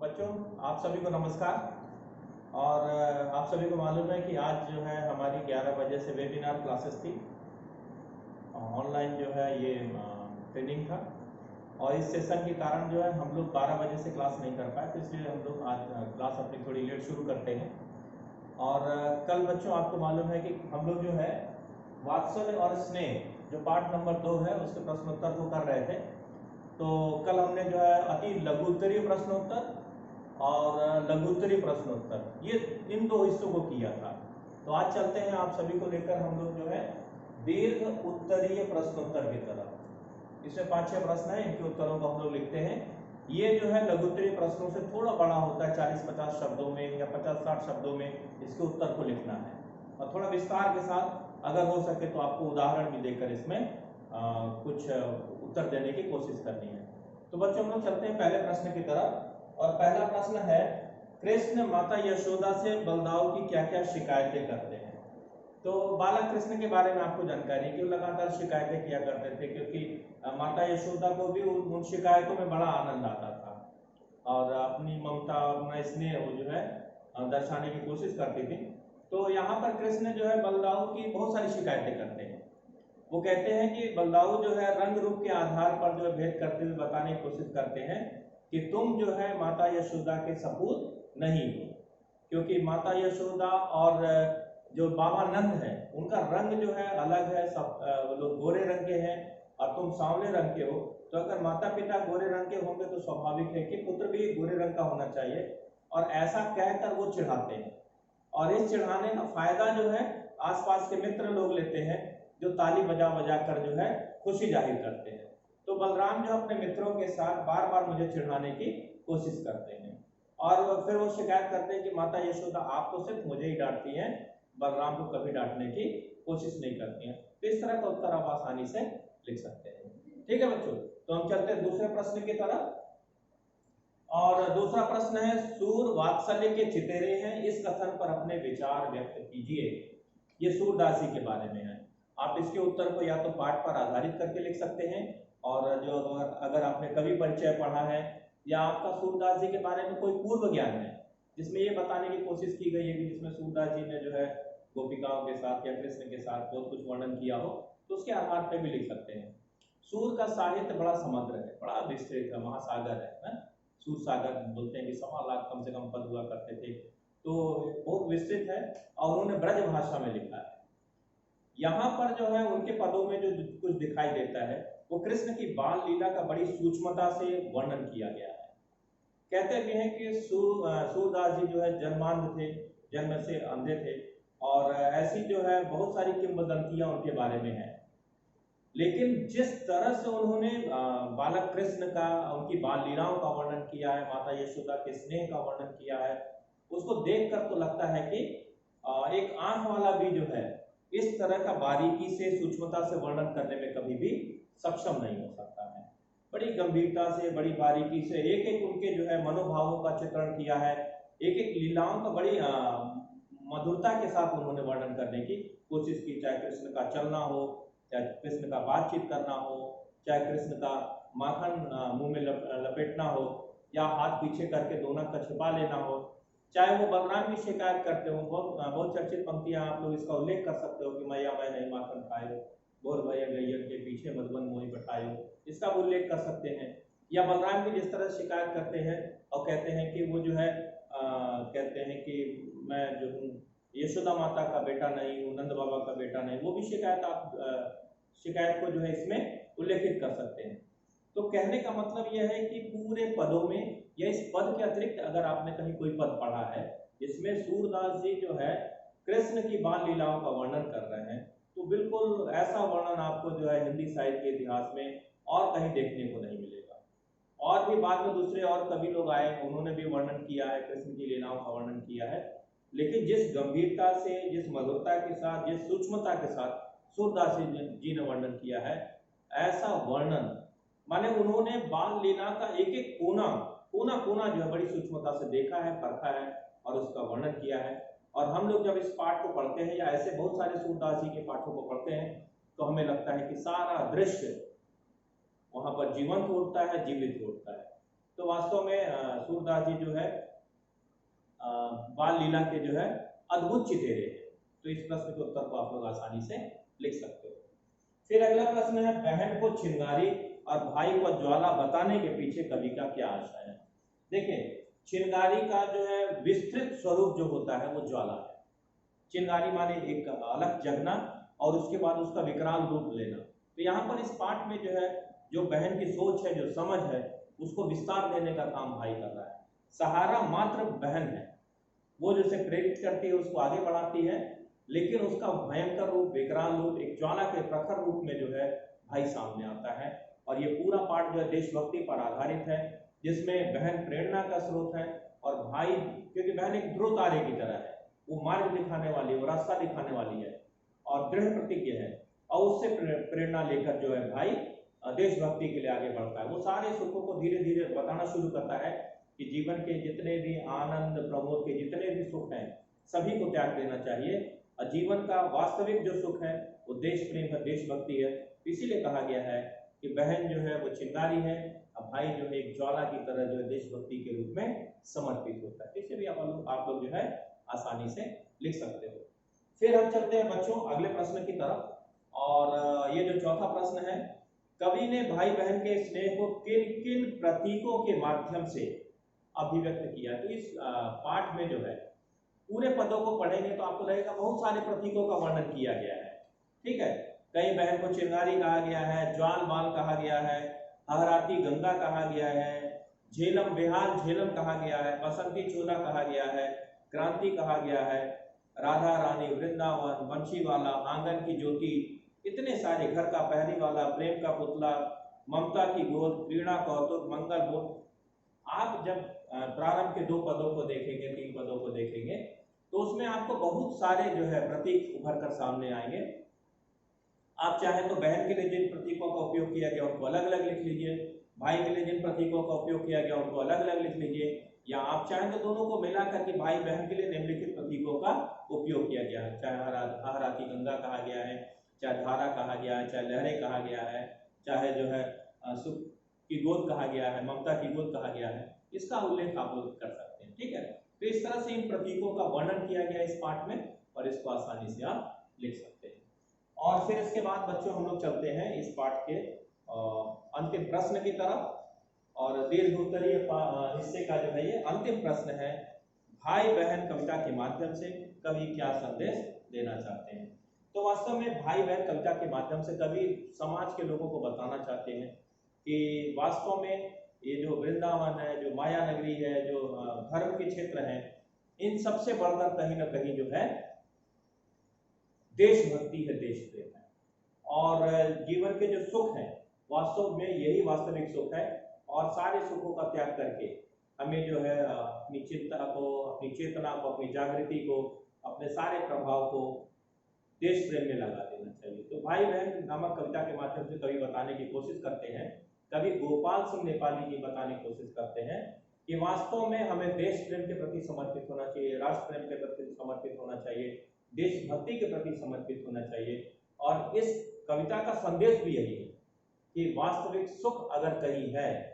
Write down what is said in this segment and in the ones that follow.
बच्चों, आप सभी को नमस्कार। और आप सभी को मालूम है कि आज जो है हमारी 11 बजे से वेबिनार क्लासेस थी। ऑनलाइन जो है ये ट्रेनिंग था और इस सेशन के कारण जो है हम लोग 12 बजे से क्लास नहीं कर पाए, तो इसलिए हम लोग आज क्लास अपनी थोड़ी लेट शुरू करते हैं। और कल बच्चों आपको मालूम है कि हम लोग जो है वात्सल्य और स्नेह जो पार्ट नंबर 2 है उसके प्रश्नोत्तर को कर रहे थे। तो कल हमने जो है अति लघुत्तरीय प्रश्नोत्तर और लघुत्तरीय प्रश्नोत्तर ये इन दो हिस्सों को किया था। तो आज चलते हैं आप सभी को लेकर हम लोग जो है दीर्घ उत्तरीय प्रश्नोत्तर की तरफ। इसमें 5-6 प्रश्न है, इनके उत्तरों को हम लोग लिखते हैं। ये जो है लघुत्तरीय प्रश्नों से थोड़ा बड़ा होता है, 40-50 शब्दों में या 50-60 शब्दों में इसके उत्तर को लिखना है और थोड़ा विस्तार के साथ अगर हो सके तो आपको उदाहरण भी देकर इसमें कुछ उत्तर देने की कोशिश करनी है। तो बच्चों हम लोग चलते हैं पहले प्रश्न की तरफ। और पहला प्रश्न है, कृष्ण माता यशोदा से बलदाऊ की क्या क्या शिकायतें करते हैं। तो बालक कृष्ण के बारे में आपको जानकारी कि वो लगातार शिकायतें किया करते थे, क्योंकि माता यशोदा को भी उन शिकायतों में बड़ा आनंद आता था और अपनी ममता अपना स्नेह वो जो है दर्शाने की कोशिश करती थी। तो यहाँ पर कृष्ण जो है बलदाऊ की बहुत सारी शिकायतें करते हैं। वो कहते हैं कि बलदाऊ जो है रंग रूप के आधार पर जो है भेद करते हुए बताने की कोशिश करते हैं कि तुम जो है माता यशोदा के सपूत नहीं हो, क्योंकि माता यशोदा और जो बाबा नंद है उनका रंग जो है अलग है। सब लोग गोरे रंग के हैं और तुम सांवले रंग के हो। तो अगर माता पिता गोरे रंग के होंगे तो स्वाभाविक है कि पुत्र भी गोरे रंग का होना चाहिए। और ऐसा कहकर वो चिढ़ाते हैं और इस चिढ़ाने का फायदा जो है आसपास के मित्र लोग लेते हैं, जो ताली बजा बजा कर जो है खुशी जाहिर करते हैं। तो बलराम जो अपने मित्रों के साथ बार बार मुझे चिढ़ाने की कोशिश करते हैं और फिर वो शिकायत करते हैं कि माता यशोदा आप तो सिर्फ मुझे ही डांटती हैं, बलराम को कभी डांटने की कोशिश नहीं करती हैं। तो इस तरह का उत्तर आप आसानी से लिख सकते हैं। ठीक है बच्चों, तो हम चलते हैं दूसरे प्रश्न की तरफ। और दूसरा प्रश्न है, सूर वात्सल्य के चितेरे हैं, इस कथन पर अपने विचार व्यक्त कीजिए। ये सूरदास जी के बारे में है। आप इसके उत्तर को या तो पाठ पर आधारित करके लिख सकते हैं, और जो अगर आपने कवि परिचय पढ़ा है या आपका सूरदास जी के बारे में कोई पूर्व ज्ञान है जिसमें ये बताने की कोशिश की गई है कि जिसमें सूरदास जी ने जो है गोपिकाओं के साथ या कृष्ण के साथ बहुत कुछ वर्णन किया हो, तो उसके आधार पर भी लिख सकते हैं। सूर का साहित्य बड़ा समग्र है, बड़ा विस्तृत है, महासागर है। सूर सागर बोलते हैं कि 1.25 लाख कम से कम पद हुआ करते थे, तो बहुत विस्तृत है और उन्होंने ब्रज भाषा में लिखा है। यहाँ पर जो है उनके पदों में जो कुछ दिखाई देता है वो कृष्ण की बाल लीला का बड़ी सूक्ष्मता से वर्णन किया गया है। कहते भी हैं कि सूरदास जी जो है जन्मांध थे, जन्म से अंधे थे, और ऐसी जो है बहुत सारी किंवदंतियां उनके बारे में है। लेकिन जिस तरह से उन्होंने बालक कृष्ण का, उनकी बाल लीलाओं का वर्णन किया है, माता यशोदा के स्नेह का वर्णन किया है, उसको देखकर तो लगता है कि एक आंख वाला भी जो है इस तरह का बारीकी से सूक्ष्मता से वर्णन करने में कभी भी सक्षम नहीं हो सकता है। बड़ी गंभीरता से, बड़ी बारीकी से एक एक उनके जो है मनोभावों का चित्रण किया है, एक एक लीलाओं का बड़ी मधुरता के साथ उन्होंने वर्णन करने की कोशिश की। चाहे कृष्ण का चलना हो, चाहे कृष्ण का बातचीत करना हो, चाहे कृष्ण का माखन मुंह में लपेटना हो, या हाथ पीछे करके दोनों का छिपा लेना हो, चाहे वो बलराम की शिकायत करते हो। बहुत चर्चित पंक्तियां आप लोग इसका उल्लेख कर सकते हो कि मैया मैं नहीं माखन खाए, बोल भैया गैया के पीछे मधुबन मोही बठायो, इसका उल्लेख कर सकते हैं। या बलराम की जिस तरह शिकायत करते हैं और कहते हैं कि वो जो है कहते हैं कि मैं जो हूँ यशोदा माता का बेटा नहीं हूँ, नंद बाबा का बेटा नहीं, वो भी शिकायत आप शिकायत को जो है इसमें उल्लेखित कर सकते हैं। तो कहने का मतलब यह है कि पूरे पदों में या इस पद के अतिरिक्त अगर आपने कहीं कोई पद पढ़ा है जिसमें सूरदास जी जो है कृष्ण की बाल लीलाओं का वर्णन कर रहे हैं, तो बिल्कुल ऐसा वर्णन आपको जो है हिंदी साहित्य के इतिहास में और कहीं देखने को नहीं मिलेगा। और भी बाद में दूसरे और कवि लोग आए, उन्होंने भी वर्णन किया है, कृष्ण की लीलाओं का वर्णन किया है, लेकिन जिस गंभीरता से, जिस मधुरता के साथ, जिस सूक्ष्मता के साथ सूरदास जी ने वर्णन किया है, ऐसा वर्णन माने उन्होंने बाल लीला का एक एक कोना कोना कोना जो है बड़ी सूक्ष्मता से देखा है, परखा है और उसका वर्णन किया है। और हम लोग जब इस पाठ को पढ़ते हैं या ऐसे बहुत सारे सूरदास जी के पाठों को पढ़ते हैं तो हमें लगता है कि सारा दृश्य वहां पर जीवंत उठता है, जीवित उठता है। तो वास्तव में सूरदास जी जो है बाल लीला के जो है अद्भुत चितेरे हैं। तो इस प्रश्न के उत्तर को आप लोग आसानी से लिख सकते हो। फिर अगला प्रश्न है, बहन को चिंगारी और भाई को ज्वाला बताने के पीछे कवि का क्या आशय है। देखिए, चिंगारी का जो है विस्तृत स्वरूप जो होता है वो ज्वाला है। चिंगारी माने एक अलग जगना और उसके बाद उसका विकराल रूप लेना। तो यहाँ पर इस पाठ में जो है जो बहन की सोच है, जो समझ है, उसको विस्तार देने का काम भाई कर रहा है। सहारा मात्र बहन है, वो जो उसे प्रेरित करती है, उसको आगे बढ़ाती है, लेकिन उसका भयंकर रूप, विकराल रूप, एक ज्वाला के प्रखर रूप में जो है भाई सामने आता है। और ये पूरा पाठ जो है देशभक्ति पर आधारित है, जिसमें बहन प्रेरणा का स्रोत है और भाई, क्योंकि बहन एक ध्रुव तारे की तरह है, वो मार्ग दिखाने वाली, वो रास्ता दिखाने वाली है और दृढ़ प्रतिज्ञ है, और उससे प्रेरणा लेकर जो है भाई देशभक्ति के लिए आगे बढ़ता है। वो सारे सुखों को धीरे धीरे बताना शुरू करता है कि जीवन के जितने भी आनंद प्रमोद के जितने भी सुख हैं, सभी को त्याग देना चाहिए, और जीवन का वास्तविक जो सुख है वो देश प्रेम है, देशभक्ति है। इसीलिए कहा गया है कि बहन जो है वो चिंगारी है और भाई जो है एक ज्वाला की तरह जो है देशभक्ति के रूप में समर्पित होता है। इसे भी आप लोग जो है आसानी से लिख सकते हो। फिर हम चलते हैं बच्चों अगले प्रश्न की तरफ, और ये जो चौथा प्रश्न है, कवि ने भाई बहन के स्नेह को किन किन प्रतीकों के माध्यम से अभिव्यक्त किया। तो इस पाठ में जो है पूरे पदों को पढ़ेंगे तो आपको लगेगा बहुत सारे प्रतीकों का वर्णन किया गया है। ठीक है, कहीं बहन को चिंगारी कहा गया है, ज्वाल बाल कहा गया है, हहराती गंगा कहा गया है, झेलम बेहाल झेलम कहा गया है, बसंती चोला कहा गया है, क्रांति कहा गया है, राधा रानी, वृंदावन, बंशी वाला, आंगन की ज्योति, इतने सारे, घर का पहरी वाला, प्रेम का पुतला, ममता की गोद, क्रीड़ा कौतुक, मंगल बोध। आप जब प्रारंभ के 2 पदों को देखेंगे, 3 पदों को देखेंगे, तो उसमें आपको बहुत सारे जो है प्रतीक उभर कर सामने आएंगे। आप चाहें तो बहन के लिए जिन प्रतीकों का उपयोग किया गया उनको अलग अलग लिख लीजिए, भाई के लिए जिन प्रतीकों का उपयोग किया गया उनको अलग अलग लिख लीजिए, या आप चाहें तो दोनों को मिला करके भाई बहन के लिए निम्नलिखित प्रतीकों का उपयोग किया गया है। चाहे हहराती गंगा कहा गया है, चाहे धारा कहा गया है, चाहे लहरें कहा गया है, चाहे जो है सुख की गोद कहा गया है, ममता की गोद कहा गया है, इसका उल्लेख आप लोग कर सकते हैं। ठीक है, तो इस तरह से इन प्रतीकों का वर्णन किया गया इस पाठ में, और इसको आसानी से आप लिख सकते हैं। और फिर इसके बाद बच्चों हम लोग चलते हैं इस पाठ के अंतिम प्रश्न की तरफ, और दीर्घ उत्तरीय हिस्से का जो है ये अंतिम प्रश्न है, भाई बहन कविता के माध्यम से कवि क्या संदेश देना चाहते हैं। तो वास्तव में भाई बहन कविता के माध्यम से कवि समाज के लोगों को बताना चाहते हैं कि वास्तव में ये जो वृंदावन है, जो माया नगरी है, जो धर्म के क्षेत्र हैं, इन सबसे बढ़कर कहीं ना कहीं जो है देशभक्ति है, देश प्रेम है, और जीवन के जो सुख हैं वास्तव में यही वास्तविक सुख है। और सारे सुखों का त्याग करके हमें जो है अपनी चिंता को, अपनी चेतना को, अपनी जागृति को, अपने सारे प्रभाव को देश प्रेम में लगा देना चाहिए। तो भाई बहन नामक कविता के माध्यम से कवि बताने की कोशिश करते हैं, कवि गोपाल सिंह नेपाली जी बताने की कोशिश करते हैं कि वास्तव में हमें देश प्रेम के प्रति समर्पित होना चाहिए, राष्ट्र प्रेम के प्रति समर्पित होना चाहिए, देशभक्ति के प्रति समर्पित होना चाहिए। और इस कविता का संदेश भी यही है कि वास्तविक सुख अगर कहीं है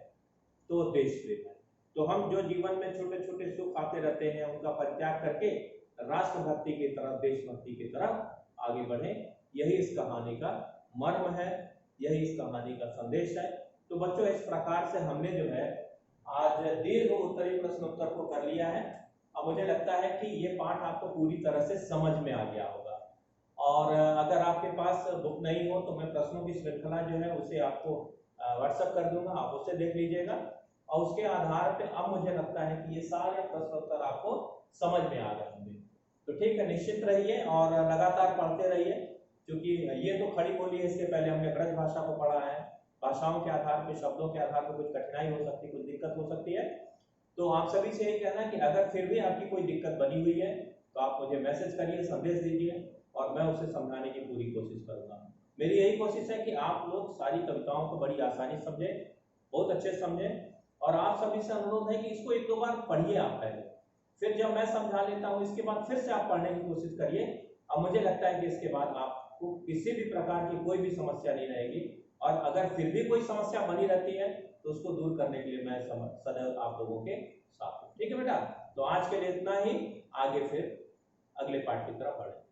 तो देश प्रेम है। तो हम जो जीवन में छोटे छोटे सुख आते रहते हैं उनका परित्याग करके राष्ट्रभक्ति की तरफ, देशभक्ति की तरफ आगे बढ़े, यही इस कहानी का मर्म है, यही इस कहानी का संदेश है। तो बच्चों, इस प्रकार से हमने जो है आज दीर्घ उत्तरीय प्रश्नोत्तर को कर लिया है। अब मुझे लगता है कि ये पाठ आपको पूरी तरह से समझ में आ गया होगा, और अगर आपके पास बुक नहीं हो तो मैं प्रश्नों की श्रृंखला जो है उसे आपको व्हाट्सएप कर दूंगा, आप उससे देख लीजिएगा, और उसके आधार पे अब मुझे लगता है कि ये सारे प्रश्नोत्तर आपको समझ में आ गए होंगे। तो ठीक है, निश्चित रहिए और लगातार पढ़ते रहिए, क्योंकि ये तो खड़ी बोली है, इसके पहले हमने ब्रज भाषा को पढ़ा है, भाषाओं के आधार पे, शब्दों के आधार पे कुछ कठिनाई हो सकती है, कुछ दिक्कत हो सकती है। तो आप सभी से यही कहना है कि अगर फिर भी आपकी कोई दिक्कत बनी हुई है तो आप मुझे मैसेज करिए, संदेश दीजिए, और मैं उसे समझाने की पूरी कोशिश करूंगा। मेरी यही कोशिश है कि आप लोग सारी कविताओं को बड़ी आसानी से समझें, बहुत अच्छे से समझें, और आप सभी से अनुरोध है कि इसको 1-2 बार पढ़िए आप पहले, फिर जब मैं समझा लेता हूँ इसके बाद फिर से आप पढ़ने की कोशिश करिए। अब मुझे लगता है कि इसके बाद आपको किसी भी प्रकार की कोई भी समस्या नहीं रहेगी, और अगर फिर भी कोई समस्या बनी रहती है तो उसको दूर करने के लिए मैं सदैव आप लोगों के साथ हूँ। ठीक है बेटा, तो आज के लिए इतना ही, आगे फिर अगले पार्ट की तरफ बढ़े।